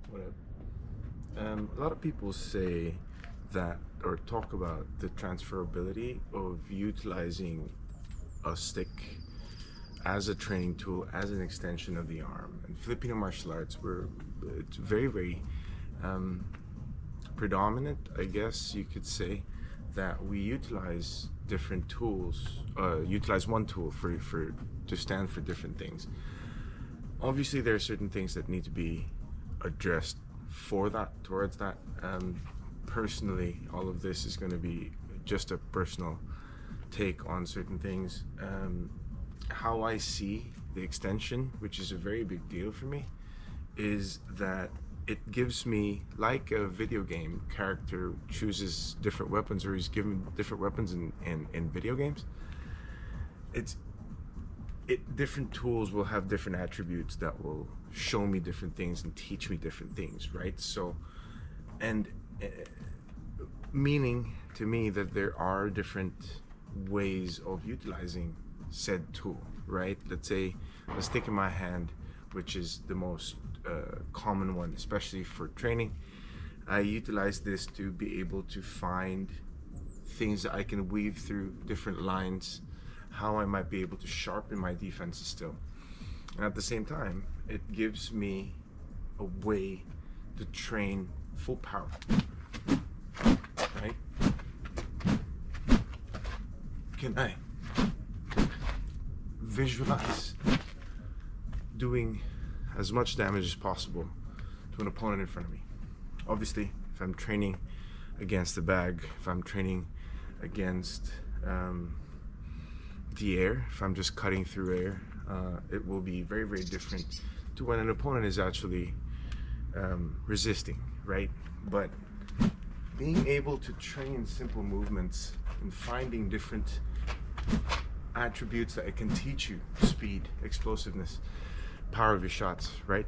Whatever. A lot of people say that or talk about the transferability of utilizing a stick as a training tool, as an extension of the arm. And Filipino martial arts it's very, very predominant, I guess you could say, that we utilize different tools, utilize one tool to stand for different things. Obviously, there are certain things that need to be addressed towards that. Personally, all of this is going to be just a personal take on certain things. How I see the extension, which is a very big deal for me, is that it gives me, like a video game character chooses different weapons, or he's given different weapons in video games. Different tools will have different attributes that will show me different things and teach me different things, right? So, and meaning to me that there are different ways of utilizing said tool, right? Let's say a stick in my hand, which is the most common one, especially for training. I utilize this to be able to find things that I can weave through different lines, how I might be able to sharpen my defenses still. And at the same time, it gives me a way to train full power, right? Can I visualize doing as much damage as possible to an opponent in front of me? Obviously, if I'm training against the bag, if I'm training against the air, if I'm just cutting through air, it will be very, very different to when an opponent is actually resisting, right? But being able to train simple movements and finding different attributes that it can teach you: speed, explosiveness, power of your shots, right?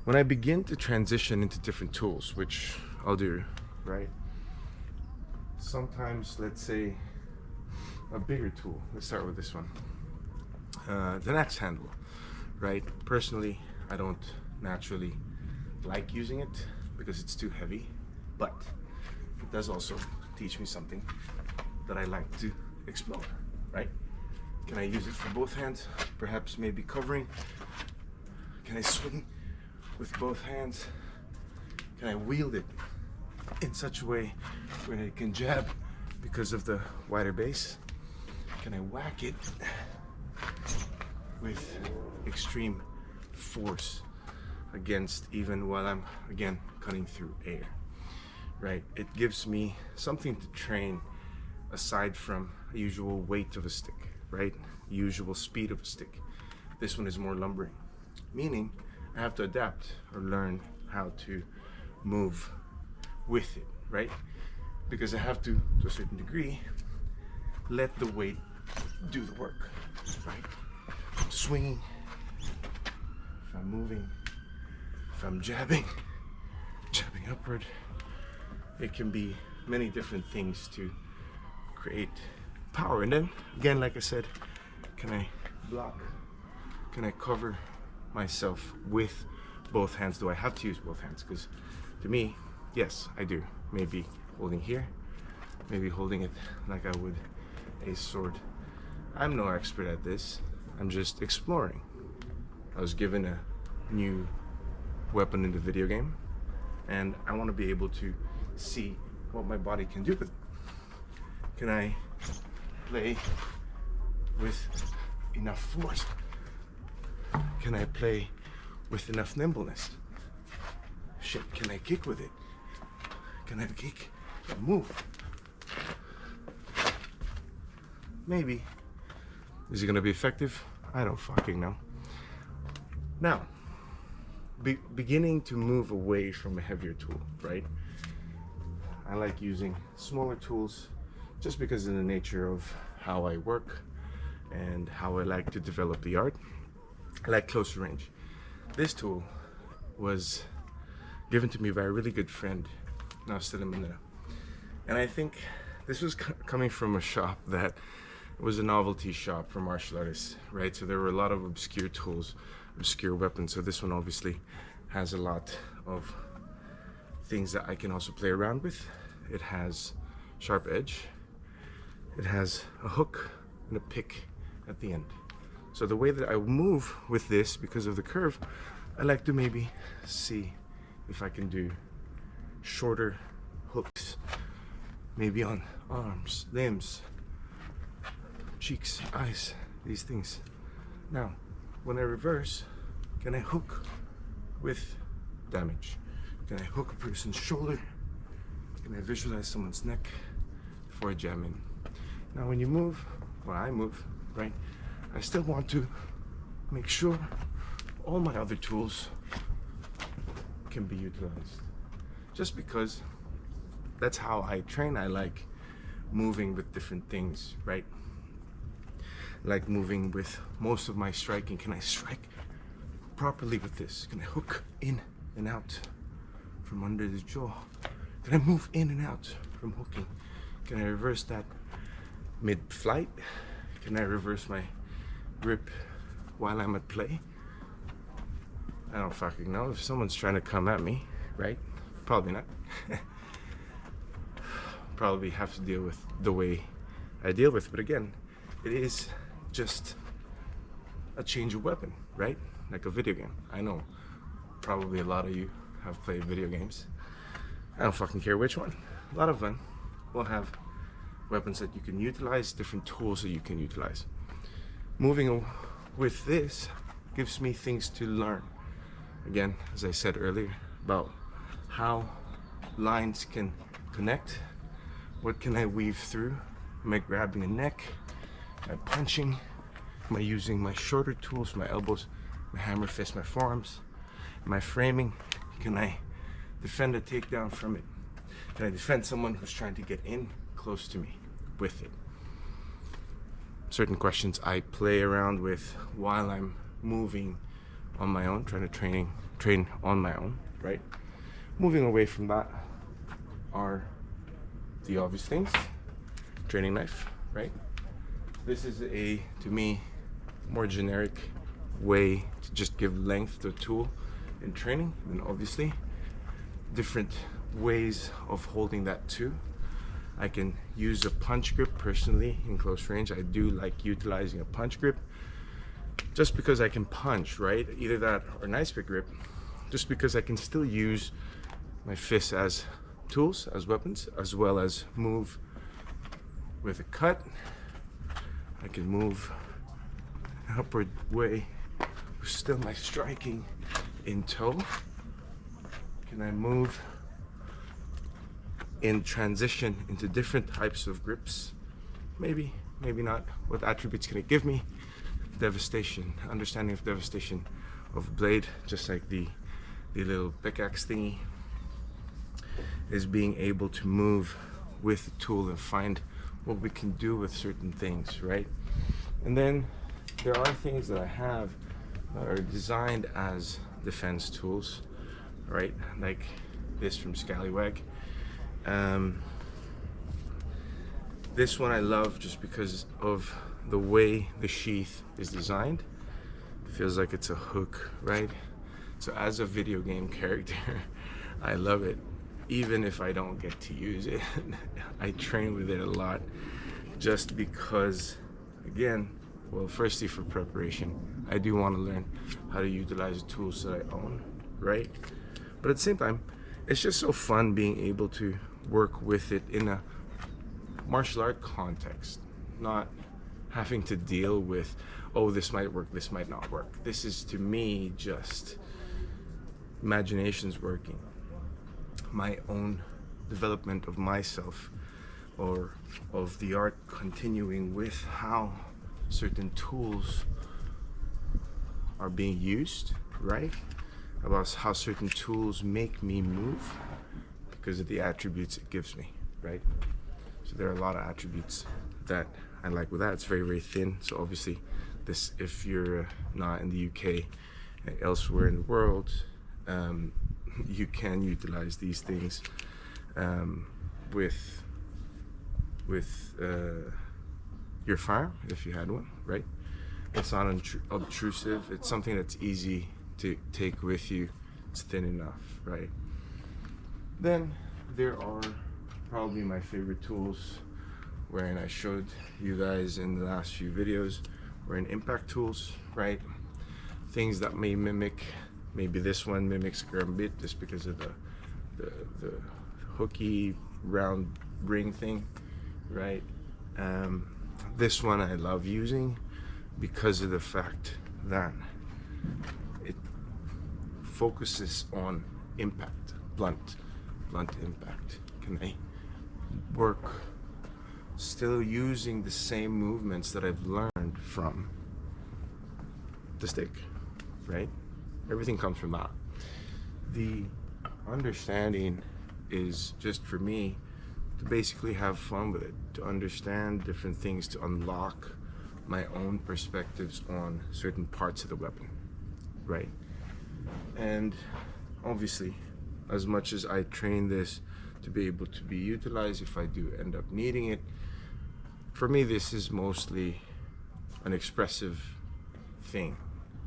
When I begin to transition into different tools, which I'll do, right? Sometimes, let's say, a bigger tool. Let's start with this one. The axe handle, right? Personally, I don't naturally like using it because it's too heavy, but it does also teach me something that I like to explore, right? Can I use it for both hands? Perhaps maybe covering. Can I swing with both hands? Can I wield it in such a way where it can jab because of the wider base? Can I whack it with extreme force against, even while I'm, again, cutting through air, right? It gives me something to train aside from the usual weight of a stick, right? Usual speed of a stick. This one is more lumbering, meaning I have to adapt or learn how to move with it, right? Because I have to a certain degree, let the weight do the work, right? If I'm swinging, if I'm moving, if I'm jabbing upward, it can be many different things to create power. And then, again, like I said, can I block? Can I cover myself with both hands? Do I have to use both hands? Because to me, yes, I do. Maybe holding here, maybe holding it like I would a sword. I'm no expert at this. I'm just exploring. I was given a new weapon in the video game, and I want to be able to see what my body can do with it. Can I play with enough force? Can I play with enough nimbleness? Shit, can I kick with it? Can I kick and move? Maybe. Is it gonna be effective? I don't fucking know. Now, beginning to move away from a heavier tool, right? I like using smaller tools just because of the nature of how I work and how I like to develop the art. I like closer range. This tool was given to me by a really good friend, now still in Manila. And I think this was coming from a shop that was a novelty shop for martial artists, right? So there were a lot of obscure tools, obscure weapons. So this one obviously has a lot of things that I can also play around with. It has sharp edge, it has a hook and a pick at the end. So the way that I move with this, because of the curve, I like to maybe see if I can do shorter hooks, maybe on arms, limbs, cheeks, eyes, these things. Now, when I reverse, can I hook with damage? Can I hook a person's shoulder? Can I visualize someone's neck before I jam in? Now when you move, when I move, right, I still want to make sure all my other tools can be utilized. Just because that's how I train. I like moving with different things, right? Like moving with most of my striking. Can I strike properly with this? Can I hook in and out from under the jaw? Can I move in and out from hooking? Can I reverse that mid-flight? Can I reverse my grip while I'm at play? I don't fucking know. If someone's trying to come at me, right? Probably not. Probably have to deal with the way I deal with. But again, it is just a change of weapon, right? Like a video game. I know probably a lot of you have played video games. I don't fucking care which one. A lot of them will have weapons that you can utilize, different tools that you can utilize. Moving with this gives me things to learn. Again, as I said earlier, about how lines can connect. What can I weave through? Am I grabbing a neck? Am I punching? Am I using my shorter tools, my elbows, my hammer fist, my forearms? Am I framing? Can I defend a takedown from it? Can I defend someone who's trying to get in close to me with it? Certain questions I play around with while I'm moving on my own, trying to train on my own, right? Moving away from that are the obvious things. Training knife, right? This is to me, more generic way to just give length to a tool in training, and obviously different ways of holding that too. I can use a punch grip personally in close range. I do like utilizing a punch grip just because I can punch, right? Either that or an ice pick grip, just because I can still use my fists as tools, as weapons, as well as move with a cut. I can move an upward way with still my striking in tow. Can I move in transition into different types of grips? Maybe, maybe not. What attributes can it give me? Devastation, understanding of devastation of a blade, just like the little pickaxe thingy, is being able to move with the tool and find what we can do with certain things, right? And then there are things that I have that are designed as defense tools, right? Like this from Scallywag. This one I love just because of the way the sheath is designed. It feels like it's a hook, right? So as a video game character, I love it. Even if I don't get to use it, I train with it a lot just because, again, well, firstly for preparation, I do want to learn how to utilize the tools that I own, right? But at the same time, it's just so fun being able to work with it in a martial art context, not having to deal with, oh, this might work, this might not work. This is, to me, just imagination's working. My own development of myself, or of the art continuing with how certain tools are being used, right? About how certain tools make me move because of the attributes it gives me, right? So there are a lot of attributes that I like with that. It's very, very thin. So obviously this, if you're not in the UK and elsewhere in the world, you can utilize these things with your firearm if you had one, right? It's not obtrusive. It's something that's easy to take with you it's thin enough, right? Then there are probably my favorite tools, wherein I showed you guys in the last few videos, were in impact tools, right? Things that may mimic, maybe this one mimics Gambit just because of the hooky round ring thing, right? This one I love using because of the fact that it focuses on impact, blunt impact. Can I work still using the same movements that I've learned from the stick, right? Everything comes from that. The understanding is just for me to basically have fun with it, to understand different things, to unlock my own perspectives on certain parts of the weapon, right? And obviously, as much as I train this to be able to be utilized if I do end up needing it, for me this is mostly an expressive thing,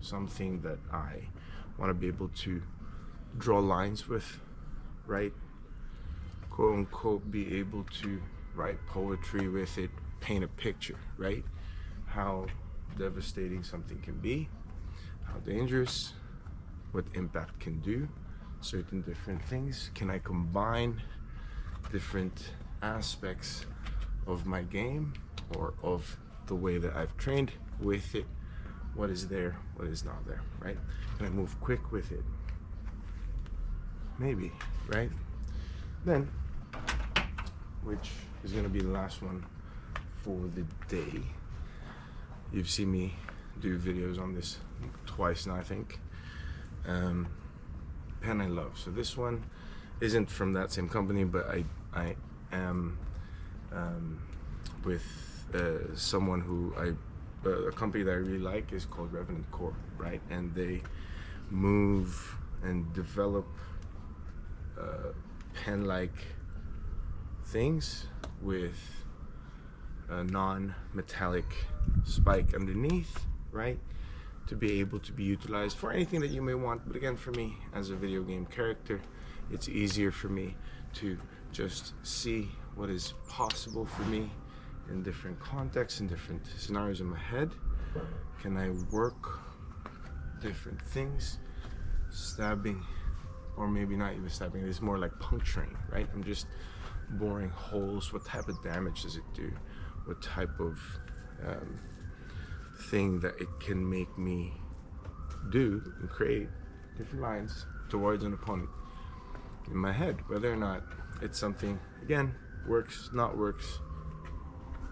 something that I want to be able to draw lines with, right? Quote unquote, be able to write poetry with it, paint a picture, right? How devastating something can be, how dangerous, what impact can do, certain different things. Can I combine different aspects of my game or of the way that I've trained with it? What is there, what is not there, right? Can I move quick with it? Maybe, right? Then, which is gonna be the last one for the day. You've seen me do videos on this twice now, I think. Pen I love. So this one isn't from that same company, but I am with someone who a company that I really like is called Revenant Core, right? And they move and develop pen-like things with a non-metallic spike underneath, right? To be able to be utilized for anything that you may want. But again, for me as a video game character, it's easier for me to just see what is possible for me in different contexts and different scenarios in my head. Can I work different things? Stabbing, or maybe not even stabbing, it's more like puncturing, right? I'm just boring holes. What type of damage does it do? What type of thing that it can make me do and create different lines towards an opponent in my head, whether or not it's something, again, works, not works.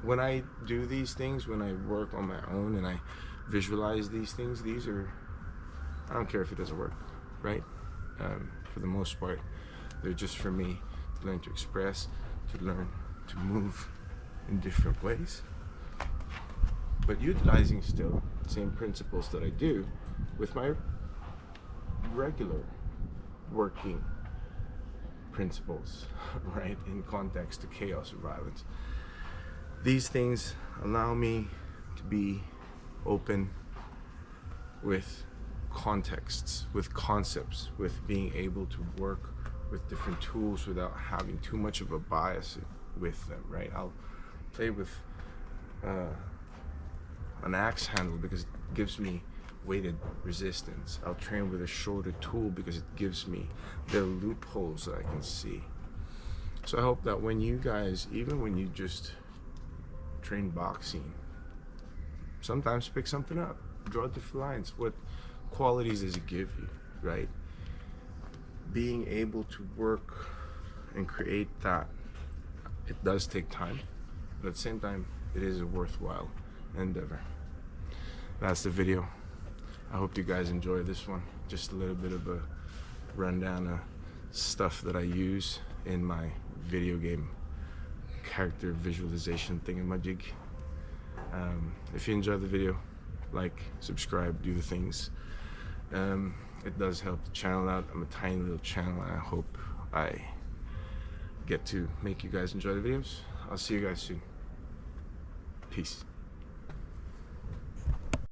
When I do these things, when I work on my own and I visualize these things, these are, I don't care if it doesn't work, right? For the most part, they're just for me to learn to express, to learn to move in different ways, but utilizing still the same principles that I do with my regular working principles, right? In context to chaos or violence. These things allow me to be open with contexts, with concepts, with being able to work with different tools without having too much of a bias with them, right? I'll play with an axe handle because it gives me weighted resistance. I'll train with a shorter tool because it gives me the loopholes that I can see. So I hope that when you guys, even when you just train boxing, sometimes pick something up, draw different lines. What qualities does it give you, right? Being able to work and create that, it does take time, but at the same time, it is a worthwhile endeavor. That's the video. I hope you guys enjoy this one. Just a little bit of a rundown of stuff that I use in my video game character visualization thingamajig. If you enjoyed the video, like, subscribe, do the things. It does help the channel out. I'm a tiny little channel and I hope I get to make you guys enjoy the videos. I'll see you guys soon. Peace.